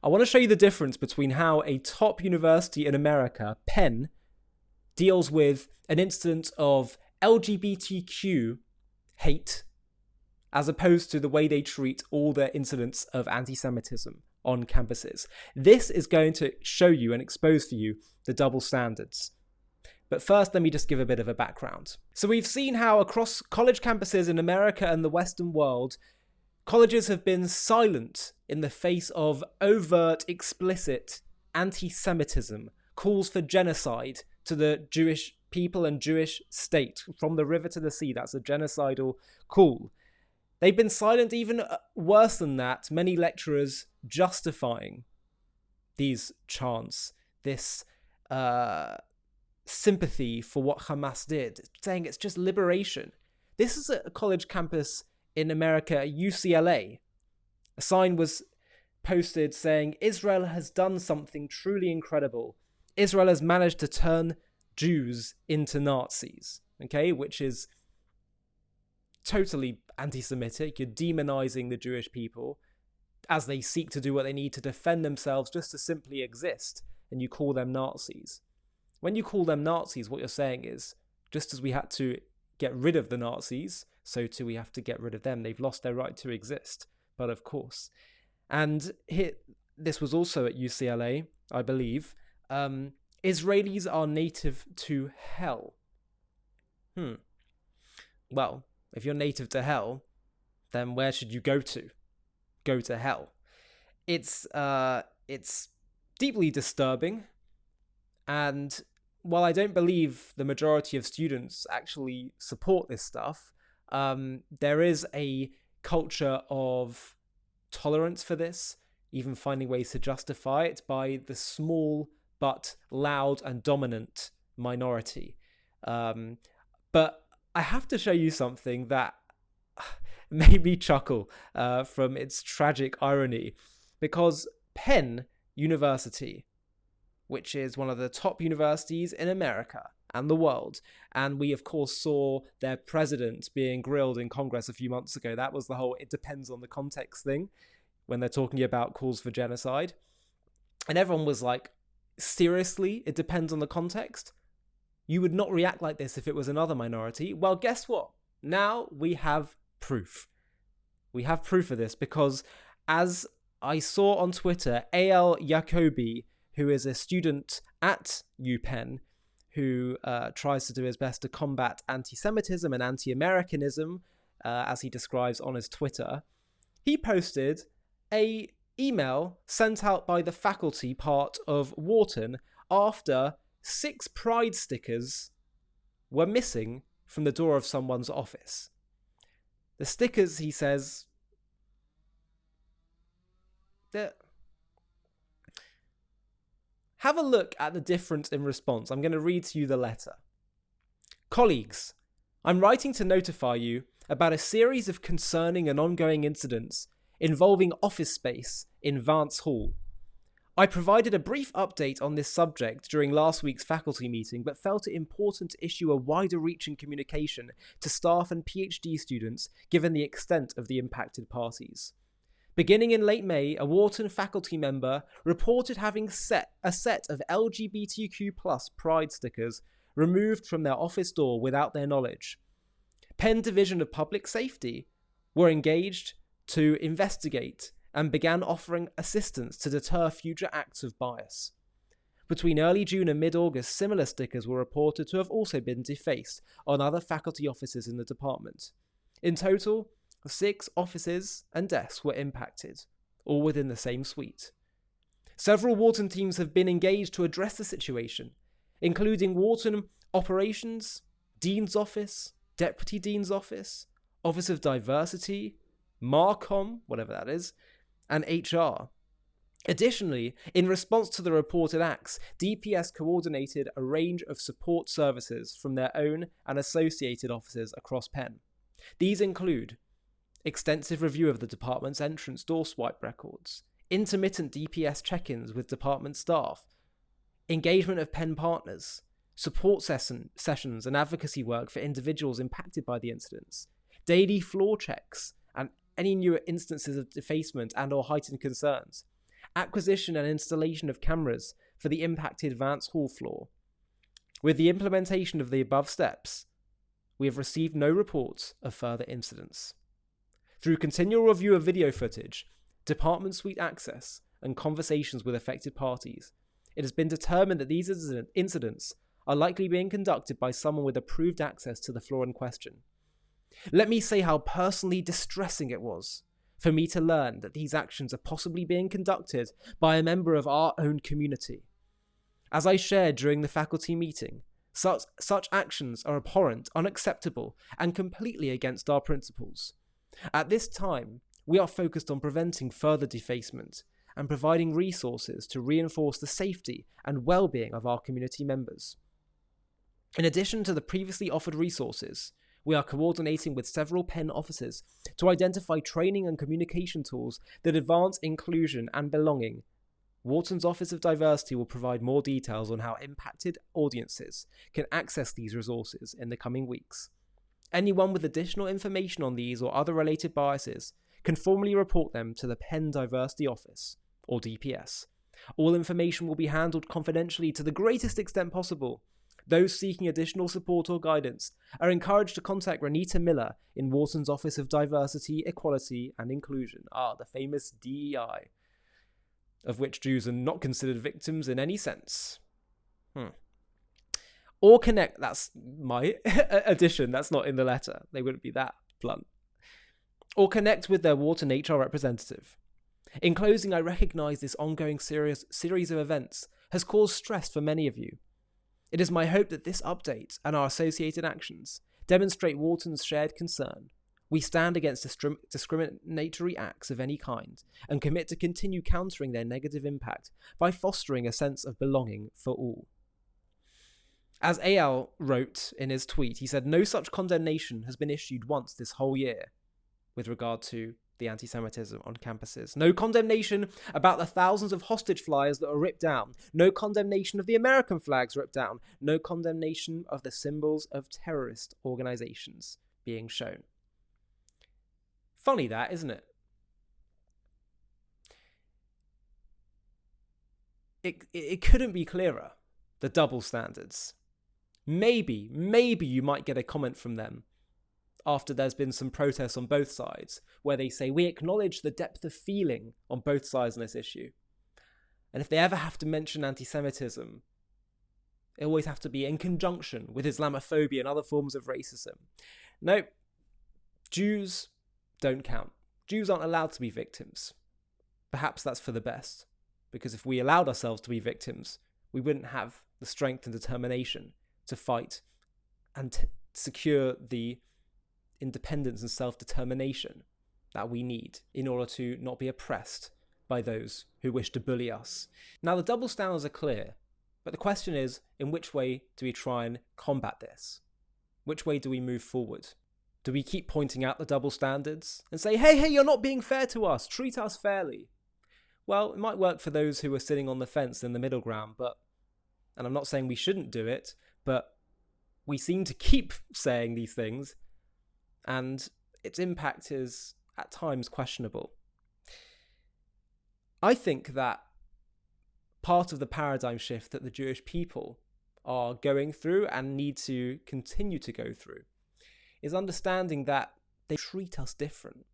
I want to show you the difference between how a top university in America, Penn, deals with an incident of LGBTQ hate as opposed to the way they treat all their incidents of anti-Semitism on campuses. This is going to show you and expose for you the double standards. But first, let me just give a bit of a background. So we've seen how across college campuses in America and the Western world, colleges have been silent in the face of overt, explicit anti-Semitism, calls for genocide to the Jewish people and Jewish state. From the river to the sea, that's a genocidal call. They've been silent, even worse than that, many lecturers justifying these chants, this sympathy for what Hamas did, saying it's just liberation. This is a college campus in America, UCLA. A sign was posted saying, Israel has done something truly incredible. Israel has managed to turn Jews into Nazis, okay, which is totally anti-Semitic. You're demonizing the Jewish people as they seek to do what they need to defend themselves just to simply exist, and you call them Nazis. When you call them Nazis, what you're saying is, just as we had to get rid of the Nazis, so too we have to get rid of them. They've lost their right to exist, but of course. And here, this was also at UCLA, I believe. Israelis are native to hell. Well, if you're native to hell, then where should you go to? Go to hell. It's deeply disturbing. And while I don't believe the majority of students actually support this stuff, there is a culture of tolerance for this, even finding ways to justify it by the small but loud and dominant minority. But I have to show you something that made me chuckle from its tragic irony, because Penn University, which is one of the top universities in America and the world, and we of course saw their president being grilled in Congress a few months ago. That was the whole "it depends on the context" thing when they're talking about calls for genocide, and everyone was like, seriously, it depends on the context? You would not react like this if it was another minority. Well, guess what? Now we have proof. We have proof of this because, as I saw on Twitter, A.L. Jacobi, who is a student at UPenn, who tries to do his best to combat anti-Semitism and anti-Americanism, as he describes on his Twitter, he posted a email sent out by the faculty part of Wharton after 6 pride stickers were missing from the door of someone's office. The stickers, he says, have a look at the difference in response. I'm going to read to you the letter. Colleagues, I'm writing to notify you about a series of concerning and ongoing incidents involving office space in Vance Hall. I provided a brief update on this subject during last week's faculty meeting, but felt it important to issue a wider-reaching communication to staff and PhD students given the extent of the impacted parties. Beginning in late May, a Wharton faculty member reported having a set of LGBTQ+ pride stickers removed from their office door without their knowledge. Penn Division of Public Safety were engaged to investigate and began offering assistance to deter future acts of bias. Between early June and mid-August, similar stickers were reported to have also been defaced on other faculty offices in the department. In total, 6 offices and desks were impacted, all within the same suite. Several Wharton teams have been engaged to address the situation, including Wharton Operations, Dean's Office, Deputy Dean's Office, Office of Diversity, Marcom, whatever that is, and HR. Additionally, in response to the reported acts, DPS coordinated a range of support services from their own and associated offices across Penn. These include extensive review of the department's entrance door swipe records, intermittent DPS check-ins with department staff, engagement of Penn partners, support sessions and advocacy work for individuals impacted by the incidents, daily floor checks, and any new instances of defacement and or heightened concerns, acquisition and installation of cameras for the impacted Vance Hall floor. With the implementation of the above steps, we have received no reports of further incidents. Through continual review of video footage, department suite access, and conversations with affected parties, it has been determined that these incidents are likely being conducted by someone with approved access to the floor in question. Let me say how personally distressing it was for me to learn that these actions are possibly being conducted by a member of our own community. As I shared during the faculty meeting, such actions are abhorrent, unacceptable, and completely against our principles. At this time, we are focused on preventing further defacement and providing resources to reinforce the safety and well-being of our community members. In addition to the previously offered resources, we are coordinating with several Penn offices to identify training and communication tools that advance inclusion and belonging. Wharton's Office of Diversity will provide more details on how impacted audiences can access these resources in the coming weeks. Anyone with additional information on these or other related biases can formally report them to the Penn Diversity Office, or DPS. All information will be handled confidentially to the greatest extent possible. Those seeking additional support or guidance are encouraged to contact Renita Miller in Wharton's Office of Diversity, Equality and Inclusion, the famous DEI, of which Jews are not considered victims in any sense. Or connect, that's my addition, that's not in the letter, they wouldn't be that blunt. Or connect with their Wharton HR representative. In closing, I recognise this ongoing series of events has caused stress for many of you. It is my hope that this update and our associated actions demonstrate Wharton's shared concern. We stand against discriminatory acts of any kind and commit to continue countering their negative impact by fostering a sense of belonging for all. As Eyal wrote in his tweet, he said, "No such condemnation has been issued once this whole year with regard to the anti-Semitism on campuses. No condemnation about the thousands of hostage flyers that were ripped down. No condemnation of the American flags ripped down. No condemnation of the symbols of terrorist organizations being shown." Funny that, isn't it? It couldn't be clearer, the double standards. Maybe you might get a comment from them after there's been some protests on both sides, where they say, we acknowledge the depth of feeling on both sides on this issue. And if they ever have to mention anti-Semitism, it always have to be in conjunction with Islamophobia and other forms of racism. Nope, Jews don't count. Jews aren't allowed to be victims. Perhaps that's for the best, because if we allowed ourselves to be victims, we wouldn't have the strength and determination to fight and secure the independence and self-determination that we need in order to not be oppressed by those who wish to bully us. Now, the double standards are clear, but the question is, in which way do we try and combat this? Which way do we move forward? Do we keep pointing out the double standards and say, hey, you're not being fair to us, treat us fairly? Well, it might work for those who are sitting on the fence in the middle ground, and I'm not saying we shouldn't do it, but we seem to keep saying these things, and its impact is at times questionable. I think that part of the paradigm shift that the Jewish people are going through and need to continue to go through is understanding that they treat us different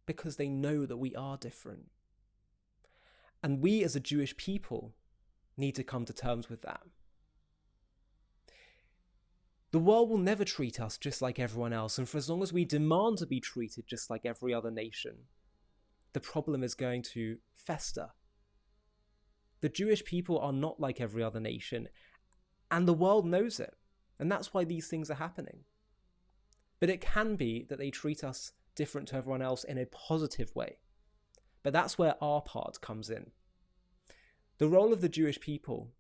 because they know that we are different. And we as a Jewish people need to come to terms with that. The world will never treat us just like everyone else, and for as long as we demand to be treated just like every other nation, the problem is going to fester. The Jewish people are not like every other nation, and the world knows it, and that's why these things are happening. But it can be that they treat us different to everyone else in a positive way. But that's where our part comes in. The role of the Jewish people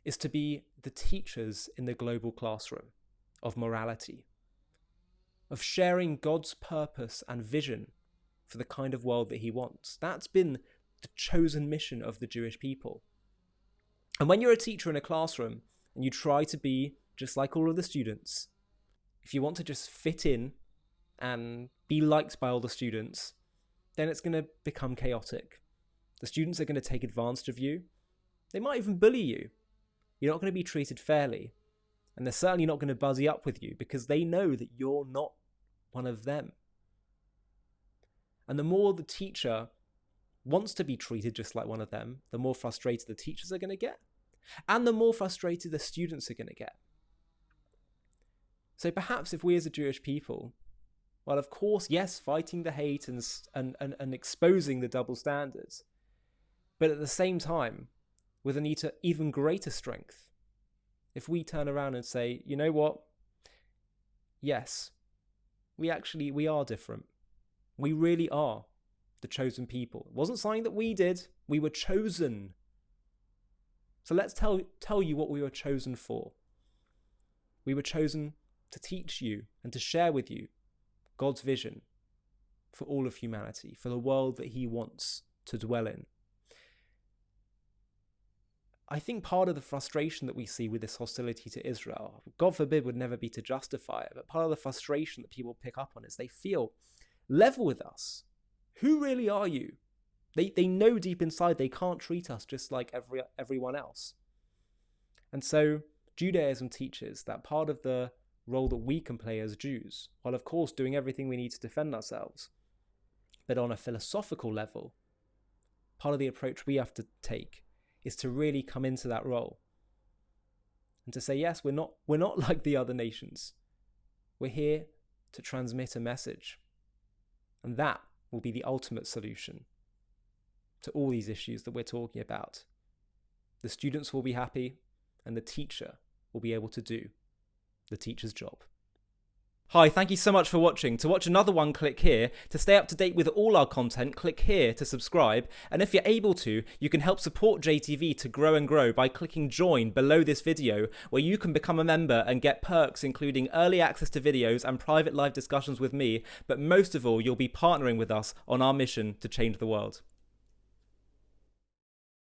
is to be the teachers in the global classroom of morality, of sharing God's purpose and vision for the kind of world that he wants. That's been the chosen mission of the Jewish people. And when you're a teacher in a classroom and you try to be just like all of the students, if you want to just fit in and be liked by all the students, then it's going to become chaotic. The students are going to take advantage of you. They might even bully you. You're not going to be treated fairly. And they're certainly not going to buzzy up with you because they know that you're not one of them. And the more the teacher wants to be treated just like one of them, the more frustrated the teachers are going to get. And the more frustrated the students are going to get. So perhaps if we as a Jewish people, well, of course, yes, fighting the hate and exposing the double standards, but at the same time, with an even greater strength, if we turn around and say, you know what? Yes, we are different. We really are the chosen people. It wasn't something that we did. We were chosen. So let's tell you what we were chosen for. We were chosen to teach you and to share with you God's vision for all of humanity, for the world that he wants to dwell in. I think part of the frustration that we see with this hostility to Israel, God forbid would never be to justify it, but part of the frustration that people pick up on is they feel, level with us. Who really are you? They know deep inside they can't treat us just like everyone else. And so Judaism teaches that part of the role that we can play as Jews, while of course doing everything we need to defend ourselves, but on a philosophical level, part of the approach we have to take is to really come into that role and to say, yes, we're not like the other nations. We're here to transmit a message. And that will be the ultimate solution to all these issues that we're talking about. The students will be happy and the teacher will be able to do the teacher's job. Hi, thank you so much for watching. To watch another one, click here. To stay up to date with all our content, click here to subscribe. And if you're able to, you can help support JTV to grow and grow by clicking join below this video, where you can become a member and get perks including early access to videos and private live discussions with me. But most of all, you'll be partnering with us on our mission to change the world.